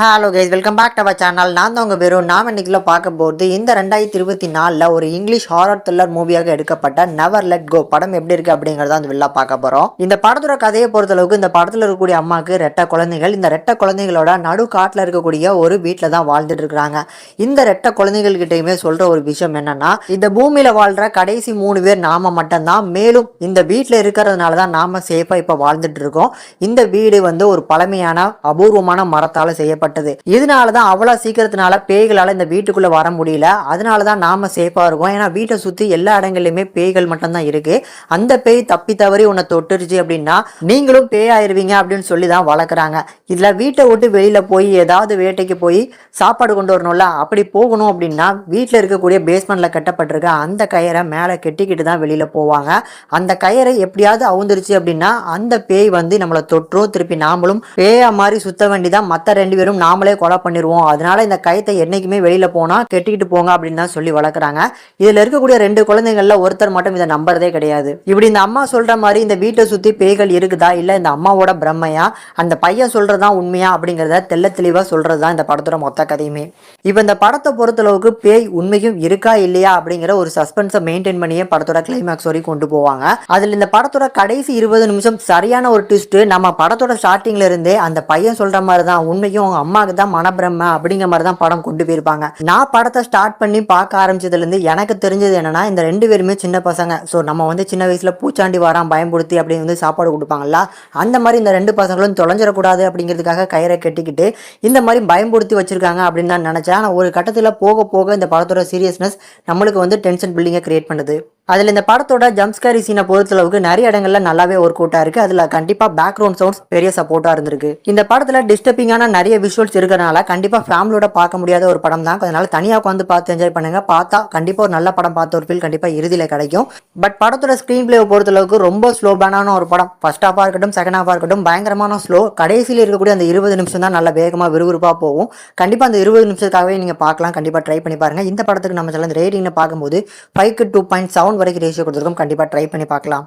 Hello guys, welcome back to our channel. நான் தான் உங்கள் வெறும் நாம் இன்னைக்குள்ள பார்க்க போகிறது இந்த 2024 ஒரு இங்கிலீஷ் ஹாரர் த்ரில்லர் மூவியாக எடுக்கப்பட்ட நெவர் லெட் கோ படம் எப்படி இருக்குது அப்படிங்கிறத அந்த வெளில பார்க்க போகிறோம். இந்த படத்தோட கதையை பொறுத்தளவுக்கு இந்த படத்தில் இருக்கக்கூடிய அம்மாவுக்கு ரெட்டை குழந்தைகள். இந்த ரெட்டை குழந்தைகளோட நடு காட்டில் இருக்கக்கூடிய ஒரு வீட்டில் தான் வாழ்ந்துட்டு இருக்கிறாங்க. இந்த ரெட்டை குழந்தைகள் கிட்டையுமே சொல்கிற ஒரு விஷயம் என்னன்னா, இந்த பூமியில் வாழ்கிற கடைசி 3 பேர் நாம மட்டும்தான். மேலும் இந்த வீட்டில் இருக்கிறதுனால தான் நாம சேஃபாக இப்போ வாழ்ந்துட்டு இருக்கோம். இந்த வீடு வந்து ஒரு பழமையான அபூர்வமான மரத்தால் செய்யப்பட்டது. இதனாலதான் அவ்வளவு சீக்கிரத்தினால பேய்களால இந்த வீட்டுக்குள்ள வர முடியல. அதனாலதான் நாம சேஃபா இருக்கோம். ஏன்னா வீட்டை சுத்தி எல்லா இடங்கள்லயுமே பேய்கள் மட்டும்தான் இருக்கு. அந்த பேய் தப்பி தவறி உன்னை தொட்டுருச்சு அப்படின்னா நீங்களும் பேய் ஆயிருவீங்க அப்படின்னு சொல்லி தான் வளர்க்குறாங்க. இதுல வீட்டை விட்டு வெளியில போய் ஏதாவது வேட்டைக்கு போய் சாப்பாடு கொண்டு வரணும்ல, அப்படி போகணும் அப்படின்னா வீட்டில் இருக்கக்கூடிய பேஸ்மெண்ட்ல கட்டப்பட்டிருக்க அந்த கயிறை மேலே கெட்டிக்கிட்டு தான் வெளியில போவாங்க. அந்த கயிறை எப்படியாவது அவுந்துருச்சு அப்படின்னா அந்த பேய் வந்து நம்மளை தொற்றும். திருப்பி நாமளும் பேயா மாதிரி சுத்த வேண்டிதான். மற்ற 2 பேரும் நாமளே கொலை பண்ணிடுவோம். அதனால இந்த கயத்தை என்னைக்குமே வெளியில போனா கெட்டிக்கிட்டு போங்க அப்படின்னு தான் சொல்லி வளர்க்குறாங்க. இதுல இருக்கக்கூடிய 2 குழந்தைகள்ல ஒருத்தர் மட்டும் இதை நம்புறதே கிடையாது. இப்படி இந்த அம்மா சொல்ற மாதிரி இந்த வீட்டை சுத்தி பேய்கள் இருக்குதா இல்ல இந்த அம்மாவோட பிரம்மையா, அந்த பையன் சொல்றதுதான் உண்மையா அப்படிங்கிறத தெள்ள தெளிவா சொல்றதுதான் இந்த படத்தோட மொத்த கதையுமே. இப்ப இந்த படத்தை பொறுத்தளவுக்கு பேய் உண்மையும் இருக்கா இல்லையா அப்படிங்கிற ஒரு சஸ்பென்ஸை மெயின்டைன் பண்ணியே படத்தோட கிளைமேக்ஸ் வரைக்கும் கொண்டு போவாங்க. அதுல இந்த படத்தோட கடைசி 20 நிமிஷம் சரியான ஒரு ட்விஸ்ட். நம்ம படத்தோட ஸ்டார்டிங்ல இருந்தே அந்த பையன் சொல்ற மாதிரி தான் உண்மையும் அம்மாவுக்கு தான் மனப்பிரம அப்படிங்கிற மாதிரி தான் படம் கொண்டு போயிருப்பாங்க. நான் படத்தை ஸ்டார்ட் பண்ணி பார்க்க ஆரம்பிச்சதுல இருந்து எனக்கு தெரிஞ்சது என்னன்னா, இந்த 2 பேருமே சின்ன பசங்க. ஸோ நம்ம வந்து சின்ன வயசுல பூச்சாண்டி வாரான் பயன்படுத்தி அப்படின்னு வந்து சாப்பாடு கொடுப்பாங்கல்ல, அந்த மாதிரி இந்த 2 பசங்களும் தொலைஞ்சிடக்கூடாது அப்படிங்கிறதுக்காக கயிறை கட்டிக்கிட்டு இந்த மாதிரி பயன்படுத்தி வச்சிருக்காங்க அப்படின்னு தான் நினைச்சேன். ஆனால் ஒரு கட்டத்தில் போக போக இந்த படத்தோட சீரியஸ்னஸ் நம்மளுக்கு வந்து டென்ஷன் பில்டிங்கை கிரியேட் பண்ணுது. அதில் இந்த படத்தோட ஜம்ப்ஸ்கேரி சீனை பொறுத்தளவுக்கு நிறைய இடங்கள்ல நல்லாவே ஒர்க் அவுட்டாக இருக்குது. அதில் கண்டிப்பாக பேக்ரவுண்ட் சவுண்ட்ஸ் பெரிய சப்போர்ட்டாக இருந்திருக்கு. இந்த படத்தில் டிஸ்டர்பிங்கான நிறைய விஷுவல்ஸ் இருக்கிறனால கண்டிப்பாக ஃபேமிலியோட பார்க்க முடியாத ஒரு படம் தான். அதனால தனியாக உட்காந்து பார்த்து என்ஜாய் பண்ணுங்க. பார்த்தா கண்டிப்பாக ஒரு நல்ல படம் பார்த்த ஒரு ஃபீல் கண்டிப்பாக இறுதியில் கிடைக்கும். பட் படத்தோட ஸ்க்ரீன் பிளேவை பொறுத்தளவுக்கு ரொம்ப ஸ்லோபான ஒரு படம். ஃபர்ஸ்ட் ஹாஃபாக இருக்கட்டும் செகண்ட் ஹாஃபாக இருக்கட்டும் பயங்கரமான ஸ்லோ. கடைசியில் இருக்கக்கூடிய அந்த 20 நிமிஷம் தான் நல்ல வேகமாக விறுவிறுப்பாக போகும். கண்டிப்பாக அந்த 20 நிமிஷத்துக்காகவே நீங்கள் பார்க்கலாம். கண்டிப்பாக ட்ரை பண்ணி பாருங்க. இந்த படத்துக்கு நம்ம சொல்ல ரேட்டிங்னு பார்க்கும்போது 5க்கு 2.7 வரைக்கும் ரேஷியோ கொடுத்துருக்கோம். கண்டிப்பாக ட்ரை பண்ணி பார்க்கலாம்.